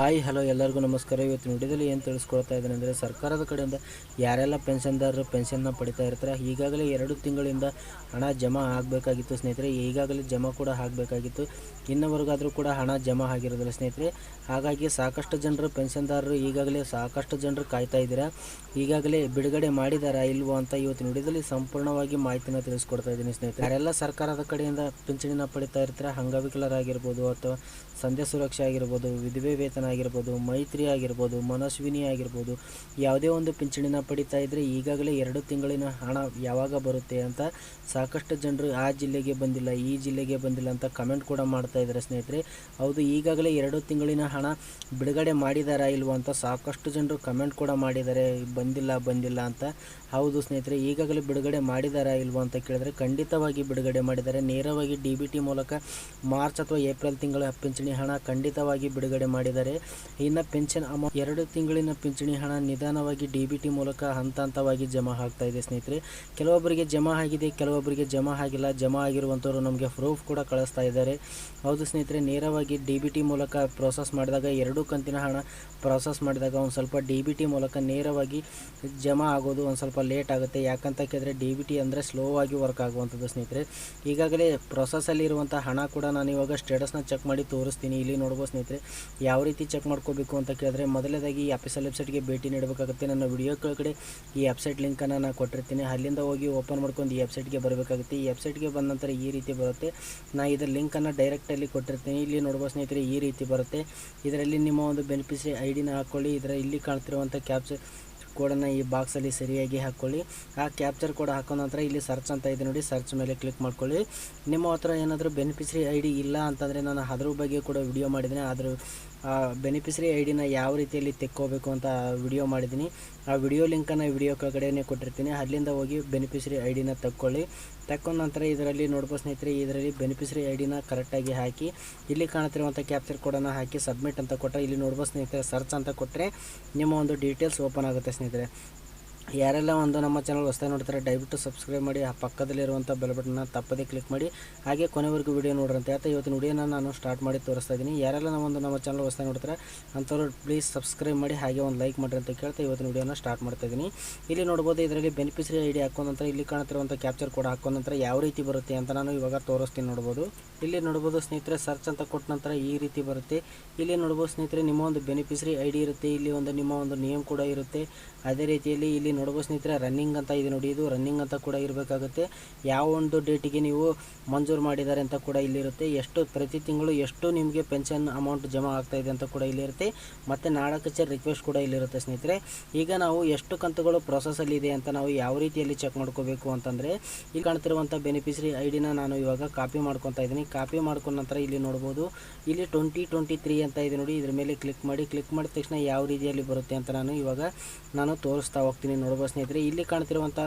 Hi hello ಎಲ್ಲರಿಗೂ ನಮಸ್ಕಾರ. ಇವತ್ತು ವಿಡಿಯೋದಲ್ಲಿ ಏನು ತಿಳಿಸ್ಕೊಡ್ತಾ ಇದ್ದೇನೆ ಅಂದರೆ, ಸರ್ಕಾರದ ಕಡೆಯಿಂದ ಯಾರೆಲ್ಲ ಪೆನ್ಷನ್ದಾರರು ಪೆನ್ಷನ್ನ ಪಡಿತಾ ಇರ್ತಾರೆ, ಈಗಾಗಲೇ 2 ತಿಂಗಳಿಂದ ಹಣ ಜಮಾ ಆಗಬೇಕಾಗಿತ್ತು ಸ್ನೇಹಿತರೆ. ಈಗಾಗಲೇ ಜಮಾ ಕೂಡ ಆಗಬೇಕಾಗಿತ್ತು, ಇನ್ನವರೆಗಾದರೂ ಕೂಡ ಹಣ ಜಮಾ ಆಗಿರೋದಿಲ್ಲ ಸ್ನೇಹಿತರೆ. ಹಾಗಾಗಿ ಸಾಕಷ್ಟು ಜನರು ಪೆನ್ಷನ್ದಾರರು ಈಗಾಗಲೇ ಸಾಕಷ್ಟು ಜನರು ಕಾಯ್ತಾ ಇದ್ದೀರಾ. ಈಗಾಗಲೇ ಬಿಡುಗಡೆ ಮಾಡಿದಾರಾ ಇಲ್ವೋ ಅಂತ ಇವತ್ತಿನ ವಿಡಿಯೋದಲ್ಲಿ ಸಂಪೂರ್ಣವಾಗಿ ಮಾಹಿತಿನ ತಿಳಿಸ್ಕೊಡ್ತಾ ಇದ್ದೀನಿ ಸ್ನೇಹಿತರೆ. ಯಾರೆಲ್ಲ ಸರ್ಕಾರದ ಕಡೆಯಿಂದ ಪಿಂಚಣಿನ ಪಡಿತಾ ಇರ್ತಾರೆ, ಅಂಗವಿಕಲರಾಗಿರ್ಬೋದು ಅಥವಾ ಸಂಧ್ಯಾ ಸುರಕ್ಷೆ ಆಗಿರ್ಬೋದು, ವಿಧವೆ ವೇತನ ಆಗಿರ್ಬೋದು, ಮೈತ್ರಿ ಆಗಿರ್ಬೋದು, ಮನಸ್ವಿನಿ ಆಗಿರ್ಬೋದು, ಯಾವುದೇ ಒಂದು ಪಿಂಚಣಿನ ಪಡಿತಾ ಇದ್ದರೆ ಈಗಾಗಲೇ 2 ತಿಂಗಳಿನ ಹಣ ಯಾವಾಗ ಬರುತ್ತೆ ಅಂತ ಸಾಕಷ್ಟು ಜನರು ಆ ಜಿಲ್ಲೆಗೆ ಬಂದಿಲ್ಲ, ಈ ಜಿಲ್ಲೆಗೆ ಬಂದಿಲ್ಲ ಅಂತ ಕಮೆಂಟ್ ಕೂಡ ಮಾಡ್ತಾ ಇದ್ದಾರೆ ಸ್ನೇಹಿತರೆ. ಹೌದು, ಈಗಾಗಲೇ 2 ತಿಂಗಳಿನ ಹಣ ಬಿಡುಗಡೆ ಮಾಡಿದಾರಾ ಇಲ್ವೋ ಅಂತ ಸಾಕಷ್ಟು ಜನರು ಕಮೆಂಟ್ ಕೂಡ ಮಾಡಿದ್ದಾರೆ, ಬಂದಿಲ್ಲ ಅಂತ. ಹೌದು ಸ್ನೇಹಿತರೆ, ಈಗಾಗಲೇ ಬಿಡುಗಡೆ ಮಾಡಿದಾರಾ ಇಲ್ವೋ ಅಂತ ಕೇಳಿದ್ರೆ ಖಂಡಿತವಾಗಿ ಬಿಡುಗಡೆ ಮಾಡಿದ್ದಾರೆ. ನೇರವಾಗಿ DBT ಮೂಲಕ ಮಾರ್ಚ್ ಅಥವಾ ಏಪ್ರಿಲ್ ತಿಂಗಳ ಪಿಂಚಣಿ ಹಣ ಖಂಡಿತವಾಗಿ ಬಿಡುಗಡೆ ಮಾಡಿದ್ದಾರೆ. ಇನ್ನು ಪೆನ್ಷನ್ ಅಮೌಂಟ್ 2 ತಿಂಗಳಿನ ಪಿಂಚಣಿ ಹಣ ನಿಧಾನವಾಗಿ DBT ಮೂಲಕ ಹಂತವಾಗಿ ಜಮಾ ಆಗ್ತಾ ಇದೆ ಸ್ನೇಹಿತರೆ. ಕೆಲವೊಬ್ಬರಿಗೆ ಜಮಾ ಆಗಿದೆ, ಕೆಲವೊಬ್ಬರಿಗೆ ಜಮಾ ಆಗಿಲ್ಲ. ಜಮಾ ಆಗಿರುವಂಥವ್ರು ನಮಗೆ ಪ್ರೂಫ್ ಕೂಡ ಕಳಿಸ್ತಾ ಇದ್ದಾರೆ. ಹೌದು ಸ್ನೇಹಿತರೆ, ನೇರವಾಗಿ DBT ಮೂಲಕ ಪ್ರೋಸೆಸ್ ಮಾಡಿದಾಗ 2 ಕಂತಿನ ಹಣ ಪ್ರೋಸೆಸ್ ಮಾಡಿದಾಗ ಒಂದು ಸ್ವಲ್ಪ DBT ಮೂಲಕ ನೇರವಾಗಿ ಜಮಾ ಆಗೋದು ಒಂದು ಸ್ವಲ್ಪ ಲೇಟ್ ಆಗುತ್ತೆ. ಯಾಕಂತ ಕೇಳಿದ್ರೆ DBT ಅಂದರೆ ಸ್ಲೋ ಆಗಿ ವರ್ಕ್ ಆಗುವಂಥದ್ದು ಸ್ನೇಹಿತರೆ. ಈಗಾಗಲೇ ಪ್ರೊಸೆಸಲ್ಲಿ ಇರುವಂಥ ಹಣ ಕೂಡ ನಾನು ಇವಾಗ ಸ್ಟೇಟಸ್ನ ಚೆಕ್ ಮಾಡಿ ತೋರಿಸ್ತೀನಿ. ಇಲ್ಲಿ ನೋಡ್ಬೋದು ಸ್ನೇಹಿತರೆ, ಯಾವ ರೀತಿ ಚೆಕ್ ಮಾಡ್ಕೋಬೇಕು ಅಂತ ಕೇಳಿದ್ರೆ ಮೊದಲೇದಾಗಿ ಈ ಅಫಿಷಿಯಲ್ ವೆಬ್ಸೈಟ್ಗೆ ಭೇಟಿ ನೀಡಬೇಕಾಗುತ್ತೆ. ನನ್ನ ವಿಡಿಯೋ ಕೆಳಗಡೆ ಈ ವೆಬ್ಸೈಟ್ ಲಿಂಕನ್ನು ನಾನು ಕೊಟ್ಟಿರ್ತೀನಿ, ಅಲ್ಲಿಂದ ಹೋಗಿ ಓಪನ್ ಮಾಡ್ಕೊಂಡು ಈ ವೆಬ್ಸೈಟ್ಗೆ ಬರಬೇಕಾಗುತ್ತೆ. ಈ ವೆಬ್ಸೈಟ್ಗೆ ಬಂದ ನಂತರ ಈ ರೀತಿ ಬರುತ್ತೆ. ನಾನು ಇದರ ಲಿಂಕನ್ನು ಡೈರೆಕ್ಟಲ್ಲಿ ಕೊಟ್ಟಿರ್ತೀನಿ. ಇಲ್ಲಿ ನೋಡ್ಬೋದು ಸ್ನೇಹಿತರೆ, ಈ ರೀತಿ ಬರುತ್ತೆ. ಇದರಲ್ಲಿ ನಿಮ್ಮ ಒಂದು ಬೆನಿಫಿಷರಿ ID ಹಾಕ್ಕೊಳ್ಳಿ. ಇಲ್ಲಿ ಕಾಣ್ತಿರುವಂಥ ಕ್ಯಾಪ್ಚರ್ ಕೋಡನ್ನು ಈ ಬಾಕ್ಸಲ್ಲಿ ಸರಿಯಾಗಿ ಹಾಕ್ಕೊಳ್ಳಿ. ಆ ಕ್ಯಾಪ್ಚರ್ ಕೋಡ್ ಹಾಕೋ ನಂತರ ಇಲ್ಲಿ ಸರ್ಚ್ ಅಂತ ಇದೆ ನೋಡಿ, ಸರ್ಚ್ ಮೇಲೆ ಕ್ಲಿಕ್ ಮಾಡ್ಕೊಳ್ಳಿ. ನಿಮ್ಮ ಹತ್ರ ಏನಾದರೂ ಬೆನಿಫಿಷರಿ ID ಇಲ್ಲ ಅಂತಂದರೆ ನಾನು ಅದ್ರ ಬಗ್ಗೆ ಕೂಡ ವಿಡಿಯೋ ಮಾಡಿದ್ದೀನಿ. ಆದರೂ ಬೆನಿಫಿಷರಿ ID ಯಾವ ರೀತಿಯಲ್ಲಿ ತೆಕ್ಕೋಬೇಕು ಅಂತ ವಿಡಿಯೋ ಮಾಡಿದ್ದೀನಿ. ಆ ವಿಡಿಯೋ ಲಿಂಕನ್ನು ವಿಡಿಯೋ ಕೆಳಗಡೆನೇ ಕೊಟ್ಟಿರ್ತೀನಿ, ಅಲ್ಲಿಂದ ಹೋಗಿ ಬೆನಿಫಿಷರಿ ID ತಕ್ಕೊಳ್ಳಿ. ತಕ್ಕೊಂಡ ನಂತರ ಇದರಲ್ಲಿ ನೋಡ್ಬೋದು ಸ್ನೇಹಿತರೆ, ಇದರಲ್ಲಿ ಬೆನಿಫಿಷರಿ ID ಕರೆಕ್ಟಾಗಿ ಹಾಕಿ ಇಲ್ಲಿ ಕಾಣ್ತಿರುವಂಥ ಕ್ಯಾಪ್ಚರ್ ಕೋಡನ್ನು ಹಾಕಿ ಸಬ್ಮಿಟ್ ಅಂತ ಕೊಟ್ಟರೆ ಇಲ್ಲಿ ನೋಡ್ಬೋದು ಸ್ನೇಹಿತರೆ, ಸರ್ಚ್ ಅಂತ ಕೊಟ್ಟರೆ ನಿಮ್ಮ ಒಂದು ಡೀಟೇಲ್ಸ್ ಓಪನ್ ಆಗುತ್ತೆ ಸ್ನೇಹಿತರೆ. ಯಾರೆಲ್ಲ ಒಂದು ನಮ್ಮ ಚಾನಲ್ ಹೊಸದಾಗಿ ನೋಡ್ತಾರೆ ದಯವಿಟ್ಟು ಸಬ್ಸ್ಕ್ರೈಬ್ ಮಾಡಿ, ಆ ಪಕ್ಕದಲ್ಲಿರುವಂಥ ಬೆಲ್ ಬಟನ್ನ ತಪ್ಪದೇ ಕ್ಲಿಕ್ ಮಾಡಿ, ಹಾಗೆ ಕೊನೆವರೆಗೂ ವಿಡಿಯೋ ನೋಡ್ರಂತೆ. ಆಯ್ತಾ, ಇವತ್ತಿನ ವಿಡಿಯೋನ ನಾನು ಸ್ಟಾರ್ಟ್ ಮಾಡಿ ತೋರಿಸ್ತಾ ಇದ್ದೀನಿ. ಯಾರೆಲ್ಲ ನಮ್ಮ ಚಾನಲ್ ಹೊಸದಾಗಿ ನೋಡ್ತಾರೆ ಅಂಥವ್ರು ಪ್ಲೀಸ್ ಸಬ್ಸ್ಕ್ರೈಬ್ ಮಾಡಿ, ಹಾಗೆ ಒಂದು ಲೈಕ್ ಮಾಡಿರಿ ಅಂತ ಕೇಳ್ತಾ ಇವತ್ತಿನ ವಿಡಿಯೋನ ಸ್ಟಾರ್ಟ್ ಮಾಡ್ತಾ ಇದ್ದೀನಿ. ಇಲ್ಲಿ ನೋಡ್ಬೋದು, ಇದರಲ್ಲಿ ಬೆನಿಫಿಷರಿ ID ಹಾಕೊಂಡ ನಂತರ ಇಲ್ಲಿ ಕಾಣ್ತಿರುವಂಥ ಕ್ಯಾಪ್ಚರ್ ಕೋಡ್ ಹಾಕೊಂಡ ನಂತರ ಯಾವ ರೀತಿ ಬರುತ್ತೆ ಅಂತ ನಾನು ಇವಾಗ ತೋರಿಸ್ತೀನಿ. ನೋಡ್ಬೋದು, ಇಲ್ಲಿ ನೋಡ್ಬೋದು ಸ್ನೇಹಿತರೆ, ಸರ್ಚ್ ಅಂತ ಕೊಟ್ಟ ನಂತರ ಈ ರೀತಿ ಬರುತ್ತೆ. ಇಲ್ಲಿ ನೋಡ್ಬೋದು ಸ್ನೇಹಿತರೆ, ನಿಮ್ಮ ಒಂದು ಬೆನಿಫಿಷರಿ ID ಇರುತ್ತೆ, ಇಲ್ಲಿ ಒಂದು ನಿಮ್ಮ ಒಂದು ನೇಮ್ ಕೂಡ ಇರುತ್ತೆ. ಅದೇ ರೀತಿಯಲ್ಲಿ ಇಲ್ಲಿ ನೋಡ್ಬೋದು ಸ್ನೇಹಿತರೆ, ರನ್ನಿಂಗ್ ಅಂತ ಇದೆ ನೋಡಿ, ಇದು ರನ್ನಿಂಗ್ ಅಂತ ಕೂಡ ಇರಬೇಕಾಗುತ್ತೆ. ಯಾವ ಒಂದು ಡೇಟಿಗೆ ನೀವು ಮಂಜೂರು ಮಾಡಿದ್ದಾರೆ ಅಂತ ಕೂಡ ಇಲ್ಲಿರುತ್ತೆ. ಎಷ್ಟು ಪ್ರತಿ ತಿಂಗಳು ಎಷ್ಟು ನಿಮಗೆ ಪೆನ್ಷನ್ ಅಮೌಂಟ್ ಜಮಾ ಆಗ್ತಾ ಇದೆ ಅಂತ ಕೂಡ ಇಲ್ಲಿರುತ್ತೆ. ಮತ್ತು ನಾಡ ಕಚೇರಿ ರಿಕ್ವೆಸ್ಟ್ ಕೂಡ ಇಲ್ಲಿರುತ್ತೆ ಸ್ನೇಹಿತರೆ. ಈಗ ನಾವು ಎಷ್ಟು ಕಂತುಗಳು ಪ್ರೊಸೆಸಲ್ಲಿ ಇದೆ ಅಂತ ನಾವು ಯಾವ ರೀತಿಯಲ್ಲಿ ಚೆಕ್ ಮಾಡ್ಕೋಬೇಕು ಅಂತಂದರೆ, ಇಲ್ಲಿ ಕಾಣ್ತಿರುವಂಥ ಬೆನಿಫಿಷರಿ ID ನಾನು ಇವಾಗ ಕಾಪಿ ಮಾಡ್ಕೊತಾ ಇದ್ದೀನಿ. ಕಾಪಿ ಮಾಡ್ಕೊಂಡ ನಂತರ ಇಲ್ಲಿ ನೋಡ್ಬೋದು, ಇಲ್ಲಿ 2023 ಅಂತ ಇದೆ ನೋಡಿ, ಇದ್ರ ಮೇಲೆ ಕ್ಲಿಕ್ ಮಾಡಿದ ತಕ್ಷಣ ಯಾವ ರೀತಿಯಲ್ಲಿ ಬರುತ್ತೆ ಅಂತ ನಾನು ತೋರಿಸ್ತಾ ಹೋಗ್ತೀನಿ. ನೋಡ್ಬೋದು ಸ್ನೇಹಿತರೆ, ಇಲ್ಲಿ ಕಾಣ್ತಿರುವಂಥ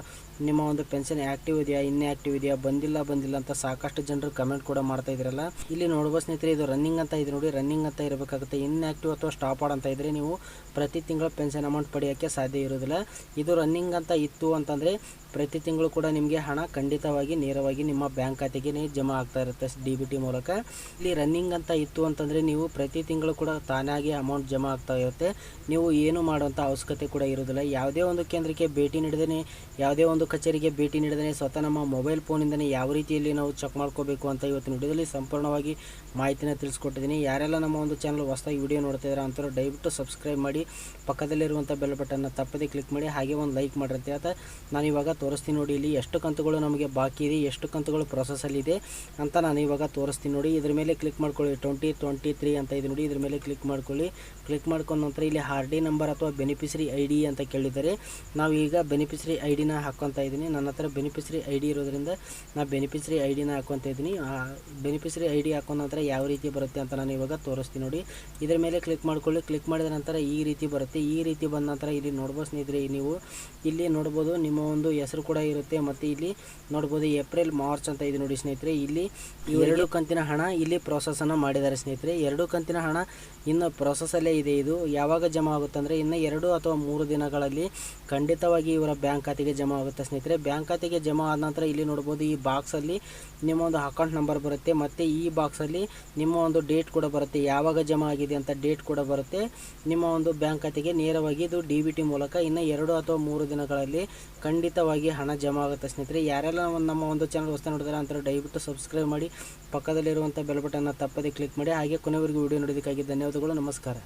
ನಿಮ್ಮ ಒಂದು ಪೆನ್ಷನ್ ಆ್ಯಕ್ಟಿವ್ ಇದೆಯಾ, ಇನ್ಆ್ಯಕ್ಟಿವ್ ಇದೆಯಾ, ಬಂದಿಲ್ಲ ಅಂತ ಸಾಕಷ್ಟು ಜನರು ಕಮೆಂಟ್ ಕೂಡ ಮಾಡ್ತಾ ಇದ್ರಲ್ಲ. ಇಲ್ಲಿ ನೋಡ್ಬೋದು ಸ್ನೇಹಿತರೆ, ಇದು ರನ್ನಿಂಗ್ ಅಂತ ಇದೆ ನೋಡಿ, ರನ್ನಿಂಗ್ ಅಂತ ಇರಬೇಕಾಗುತ್ತೆ. ಇನ್ಆ್ಯಕ್ಟಿವ್ ಅಥವಾ ಸ್ಟಾಪ್ ಅಂತ ಇದ್ದರೆ ನೀವು ಪ್ರತಿ ತಿಂಗಳ ಪೆನ್ಷನ್ ಅಮೌಂಟ್ ಪಡೆಯೋಕ್ಕೆ ಸಾಧ್ಯ ಇರೋದಿಲ್ಲ. ಇದು ರನ್ನಿಂಗ್ ಅಂತ ಇತ್ತು ಅಂತಂದರೆ ಪ್ರತಿ ತಿಂಗಳು ಕೂಡ ನಿಮಗೆ ಹಣ ಖಂಡಿತವಾಗಿ ನೇರವಾಗಿ ನಿಮ್ಮ ಬ್ಯಾಂಕ್ ಖಾತೆಗೆ ಜಮಾ ಆಗ್ತಾ ಇರುತ್ತೆ DBT ಮೂಲಕ. ಇಲ್ಲಿ ರನ್ನಿಂಗ್ ಅಂತ ಇತ್ತು ಅಂತಂದರೆ ನೀವು ಪ್ರತಿ ತಿಂಗಳು ಕೂಡ ತಾನಾಗಿ ಅಮೌಂಟ್ ಜಮಾ ಆಗ್ತಾ ಇರುತ್ತೆ. ನೀವು ಏನು ಮಾಡುವಂಥ ಅವಶ್ಯಕತೆ ಕೂಡ ಇರೋದಿಲ್ಲ. ಯಾವುದೇ ಒಂದು ಕೇಂದ್ರಕ್ಕೆ ಭೇಟಿ ನೀಡದೇ, ಯಾವುದೇ ಒಂದು ಕಚೇರಿಗೆ ಭೇಟಿ ನೀಡದೇ ಸ್ವತಃ ನಮ್ಮ ಮೊಬೈಲ್ ಫೋನಿಂದನೇ ಯಾವ ರೀತಿಯಲ್ಲಿ ನಾವು ಚೆಕ್ ಮಾಡ್ಕೋಬೇಕು ಅಂತ ಇವತ್ತಿನ ವಿಡಿಯೋದಲ್ಲಿ ಸಂಪೂರ್ಣವಾಗಿ ಮಾಹಿತಿನ ತಿಳಿಸ್ಕೊಟ್ಟಿದ್ದೀನಿ. ಯಾರೆಲ್ಲ ನಮ್ಮ ಒಂದು ಚಾನಲ್ ಹೊಸದಾಗಿ ವಿಡಿಯೋ ನೋಡ್ತಾ ಇದ್ದಾರೆ ಅಂಥವ್ರು ದಯವಿಟ್ಟು ಸಬ್ಸ್ಕ್ರೈಬ್ ಮಾಡಿ, ಪಕ್ಕದಲ್ಲಿರುವಂಥ ಬೆಲ್ ಬಟನ್ನ ತಪ್ಪದೇ ಕ್ಲಿಕ್ ಮಾಡಿ, ಹಾಗೆ ಒಂದು ಲೈಕ್ ಮಾಡಿರುತ್ತೆ. ಅಂತ ನಾನು ಇವಾಗ ತೋರಿಸ್ತೀನಿ ನೋಡಿ, ಇಲ್ಲಿ ಎಷ್ಟು ಕಂತುಗಳು ನಮಗೆ ಬಾಕಿ ಇದೆ, ಎಷ್ಟು ಕಂತುಗಳು ಪ್ರೊಸೆಸಲ್ಲಿದೆ ಅಂತ ನಾನು ಇವಾಗ ತೋರಿಸ್ತೀನಿ ನೋಡಿ. ಇದ್ರ ಮೇಲೆ ಕ್ಲಿಕ್ ಮಾಡ್ಕೊಳ್ಳಿ, 2023 ಅಂತ ಇದೆ ನೋಡಿ, ಇದ್ರ ಮೇಲೆ ಕ್ಲಿಕ್ ಮಾಡ್ಕೊಳ್ಳಿ. ಕ್ಲಿಕ್ ಮಾಡ್ಕೊಂಡ ನಂತರ ಇಲ್ಲಿ RD ನಂಬರ್ ಅಥವಾ ಬೆನಿಫಿಷರಿ ID ಅಂತ ಕೇಳಿದ್ದಾರೆ. ನಾವು ಈಗ ಬೆನಿಫಿಷರಿ ID ಹಾಕ್ಕೊತಾ ಇದ್ದೀನಿ. ನನ್ನ ಹತ್ರ ಬೆನಿಫಿಷರಿ ID ಇರೋದ್ರಿಂದ ನಾನು ಬೆನಿಫಿಷರಿ ID ಹಾಕ್ಕೊತಾ ಇದ್ದೀನಿ. ಬೆನಿಫಿಷರಿ ID ಹಾಕೊಂಡ ನಂತರ ಯಾವ ರೀತಿ ಬರುತ್ತೆ ಅಂತ ನಾನು ಇವಾಗ ತೋರಿಸ್ತೀನಿ ನೋಡಿ. ಇದ್ರ ಮೇಲೆ ಕ್ಲಿಕ್ ಮಾಡ್ಕೊಳ್ಳಿ. ಕ್ಲಿಕ್ ಮಾಡಿದ ನಂತರ ಈ ರೀತಿ ಬರುತ್ತೆ. ಈ ರೀತಿ ಬಂದ ನಂತರ ಇಲ್ಲಿ ನೋಡ್ಬೋದು ಸ್ನೇಹಿತರೆ, ನೀವು ಇಲ್ಲಿ ನೋಡ್ಬೋದು ನಿಮ್ಮ ಒಂದು ಹೆಸರು ಕೂಡ ಇರುತ್ತೆ. ಮತ್ತು ಇಲ್ಲಿ ನೋಡ್ಬೋದು ಏಪ್ರಿಲ್ ಮಾರ್ಚ್ ಅಂತ ಇದೆ ನೋಡಿ ಸ್ನೇಹಿತರೆ. ಇಲ್ಲಿ 2 ಕಂತಿನ ಹಣ ಇಲ್ಲಿ ಪ್ರೋಸೆಸನ್ನು ಮಾಡಿದ್ದಾರೆ ಸ್ನೇಹಿತರೆ. 2 ಕಂತಿನ ಹಣ ಇನ್ನು ಪ್ರೋಸೆಸಲ್ಲೇ ಇದೆ. ಇದು ಯಾವಾಗ ಜಮಾ ಆಗುತ್ತೆ ಅಂದರೆ ಇನ್ನು 2 ಅಥವಾ 3 ದಿನಗಳಲ್ಲಿ ಖಂಡಿತವಾಗಿ ಇವರ ಬ್ಯಾಂಕ್ ಖಾತೆಗೆ ಜಮಾ ಆಗುತ್ತೆ ಆಗುತ್ತೆ ಸ್ನೇಹಿತರೆ. ಬ್ಯಾಂಕ್ ಖಾತೆಗೆ ಜಮಾ ಆದ ನಂತರ ಇಲ್ಲಿ ನೋಡ್ಬೋದು ಈ ಬಾಕ್ಸಲ್ಲಿ ನಿಮ್ಮ ಒಂದು ಅಕೌಂಟ್ ನಂಬರ್ ಬರುತ್ತೆ, ಮತ್ತು ಈ ಬಾಕ್ಸಲ್ಲಿ ನಿಮ್ಮ ಒಂದು ಡೇಟ್ ಕೂಡ ಬರುತ್ತೆ, ಯಾವಾಗ ಜಮಾ ಆಗಿದೆ ಅಂತ ಡೇಟ್ ಕೂಡ ಬರುತ್ತೆ ನಿಮ್ಮ ಒಂದು ಬ್ಯಾಂಕ್ ಖಾತೆಗೆ ನೇರವಾಗಿ. ಇದು DBT ಮೂಲಕ ಇನ್ನು 2 ಅಥವಾ 3 ದಿನಗಳಲ್ಲಿ ಖಂಡಿತವಾಗಿ ಹಣ ಜಮಾ ಆಗುತ್ತೆ ಸ್ನೇಹಿತರೆ. ಯಾರೆಲ್ಲ ನಮ್ಮ ಒಂದು ಚಾನಲ್ ಹೊಸ ನೋಡಿದಾರೆ ಅಂತ ದಯವಿಟ್ಟು ಸಬ್ಸ್ಕ್ರೈಬ್ ಮಾಡಿ, ಪಕ್ಕದಲ್ಲಿರುವಂಥ ಬೆಲ್ ಬಟನ್ನ ತಪ್ಪದೆ ಕ್ಲಿಕ್ ಮಾಡಿ. ಹಾಗೆ ಕೊನೆವರೆಗೂ ವಿಡಿಯೋ ನೋಡೋದಕ್ಕಾಗಿ ಧನ್ಯವಾದಗಳು. ನಮಸ್ಕಾರ.